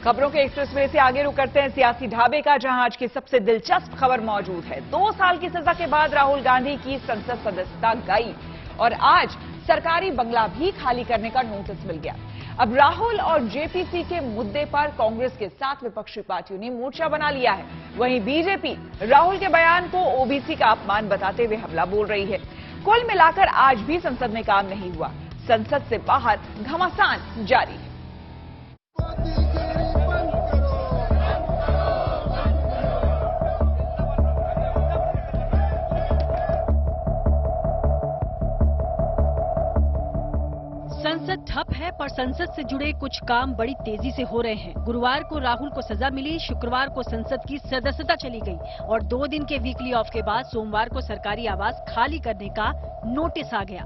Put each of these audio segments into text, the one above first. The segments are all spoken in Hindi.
खबरों के एक्सप्रेसवे से आगे रुक करते हैं सियासी ढाबे का, जहां आज की सबसे दिलचस्प खबर मौजूद है। 2 साल की सजा के बाद राहुल गांधी की संसद सदस्यता गई और आज सरकारी बंगला भी खाली करने का नोटिस मिल गया। अब राहुल और जेपीसी के मुद्दे पर कांग्रेस के साथ विपक्षी पार्टियों ने मोर्चा बना लिया है। वहीं बीजेपी राहुल के बयान को ओबीसी का अपमान बताते हुए हमला बोल रही है। कुल मिलाकर आज भी संसद में काम नहीं हुआ। संसद से बाहर घमासान जारी है। संसद ठप है, पर संसद से जुड़े कुछ काम बड़ी तेजी से हो रहे हैं। गुरुवार को राहुल को सजा मिली, शुक्रवार को संसद की सदस्यता चली गई और 2 दिन के वीकली ऑफ के बाद सोमवार को सरकारी आवास खाली करने का नोटिस आ गया।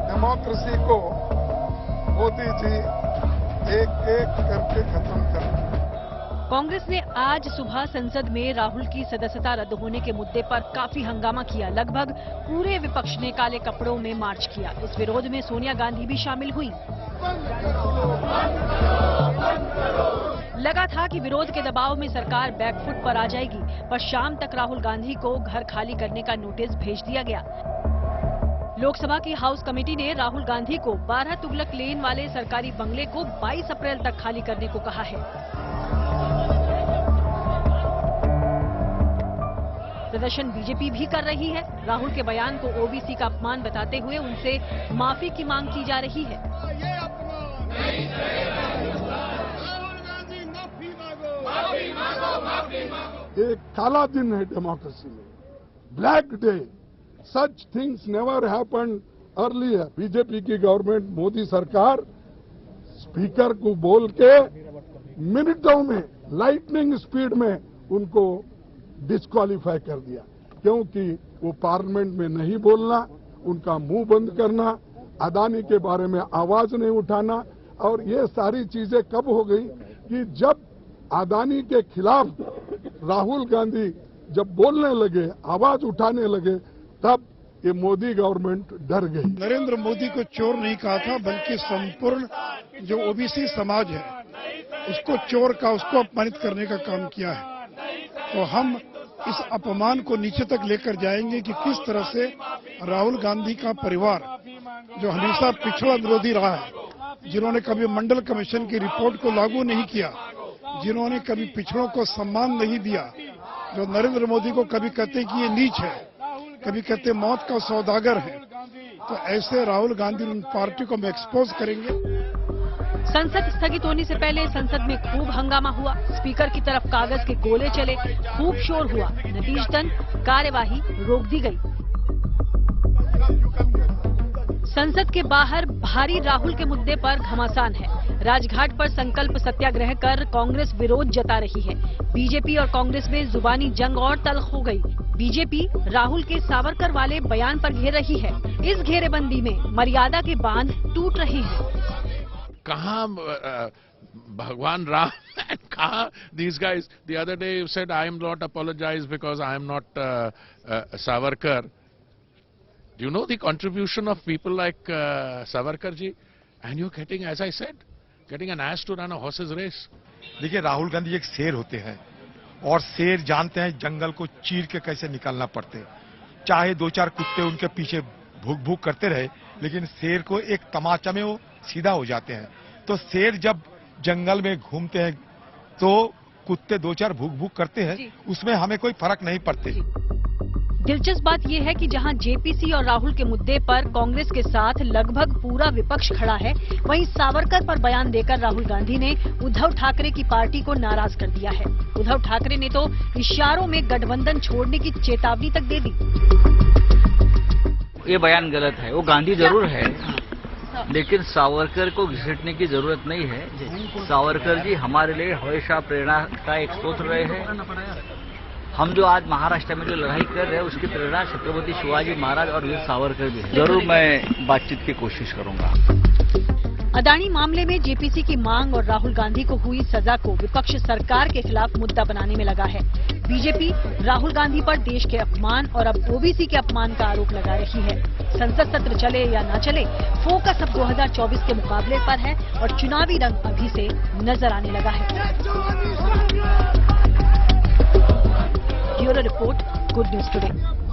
डेमोक्रेसी को मोदी जी एक एक करके खत्म कर। कांग्रेस ने आज सुबह संसद में राहुल की सदस्यता रद्द होने के मुद्दे पर काफी हंगामा किया। लगभग पूरे विपक्ष ने काले कपड़ों में मार्च किया। इस विरोध में सोनिया गांधी भी शामिल हुई। लगा था कि विरोध के दबाव में सरकार बैकफुट पर आ जाएगी, पर शाम तक राहुल गांधी को घर खाली करने का नोटिस भेज दिया गया। लोकसभा की हाउस कमेटी ने राहुल गांधी को 12 तुगलक लेन वाले सरकारी बंगले को 22 अप्रैल तक खाली करने को कहा है। प्रदर्शन बीजेपी भी कर रही है। राहुल के बयान को ओबीसी का अपमान बताते हुए उनसे माफी की मांग की जा रही है। एक काला दिन है डेमोक्रेसी में, black day. Such things never happened earlier. BJP की गवर्नमेंट, मोदी सरकार स्पीकर को बोल के मिनटों में, लाइटनिंग स्पीड में उनको डिस्क्वालीफाई कर दिया, क्योंकि वो पार्लियामेंट में नहीं बोलना, उनका मुंह बंद करना, अदानी के बारे में आवाज नहीं उठाना। और ये सारी चीजें कब हो गई कि जब अदानी के खिलाफ राहुल गांधी जब बोलने लगे, आवाज उठाने लगे, तब ये मोदी गवर्नमेंट डर गई। नरेंद्र मोदी को चोर नहीं कहा था, बल्कि संपूर्ण जो ओबीसी समाज है उसको चोर का, उसको अपमानित करने का काम किया है। तो हम इस अपमान को नीचे तक लेकर जाएंगे कि किस तरह से राहुल गांधी का परिवार, जो हमेशा पिछड़ा विरोधी रहा है, जिन्होंने कभी मंडल कमीशन की रिपोर्ट को लागू नहीं किया, जिन्होंने कभी पिछड़ों को सम्मान नहीं दिया, जो नरेंद्र मोदी को कभी कहते कि ये नीच है, कभी कहते मौत का सौदागर है, तो ऐसे राहुल गांधी उन पार्टी को हम एक्सपोज करेंगे। संसद स्थगित होने से पहले संसद में खूब हंगामा हुआ। स्पीकर की तरफ कागज के गोले चले, खूब शोर हुआ। नतीजतन कार्यवाही रोक दी गई। संसद के बाहर भारी राहुल के मुद्दे पर घमासान है। राजघाट पर संकल्प सत्याग्रह कर कांग्रेस विरोध जता रही है। बीजेपी और कांग्रेस में जुबानी जंग और तल्ख हो गई। बीजेपी राहुल के सावरकर वाले बयान पर घेर रही है। इस घेरेबंदी में मर्यादा के बांध टूट रहे हैं। कहाँ भगवान राम and कहाँ these guys? The other day you said I am not apologize because I am not Savarkar. Do you know the contribution of people like Savarkar ji? And you're getting, as I said, getting an ass to run a horse's race. देखिए, राहुल गांधी एक शेर होते हैं और शेर जानते हैं जंगल को चीर के कैसे निकालना पड़ते हैं। चाहे 2-4 कुत्ते उनके पीछे भूख भूख करते रहे, लेकिन शेर को एक तमाचा में वो सीधा हो जाते हैं। तो शेर जब जंगल में घूमते हैं तो कुत्ते 2-4 भूख भूख करते हैं, उसमें हमें कोई फर्क नहीं पड़ते। दिलचस्प बात यह है कि जहां जेपीसी और राहुल के मुद्दे पर कांग्रेस के साथ लगभग पूरा विपक्ष खड़ा है, वहीं सावरकर पर बयान देकर राहुल गांधी ने उद्धव ठाकरे की पार्टी को नाराज कर दिया है। उद्धव ठाकरे ने तो इशारों में गठबंधन छोड़ने की चेतावनी तक दे दी। ये बयान गलत है। वो गांधी जरूर है, लेकिन सावरकर को घसीटने की जरूरत नहीं है। सावरकर जी हमारे लिए हमेशा प्रेरणा का एक स्रोत रहे हैं। हम जो आज महाराष्ट्र में जो लड़ाई कर रहे हैं, उसकी प्रेरणा छत्रपति शिवाजी महाराज और वीर सावरकर भी है। जरूर मैं बातचीत की कोशिश करूंगा। अदानी मामले में जेपीसी की मांग और राहुल गांधी को हुई सजा को विपक्ष सरकार के खिलाफ मुद्दा बनाने में लगा है। बीजेपी राहुल गांधी पर देश के अपमान और अब ओबीसी के अपमान का आरोप लगा रही है। संसद सत्र चले या ना चले, फोकस अब 2024 के मुकाबले पर है और चुनावी रंग अभी से नजर आने लगा है। Bureau report, good news today.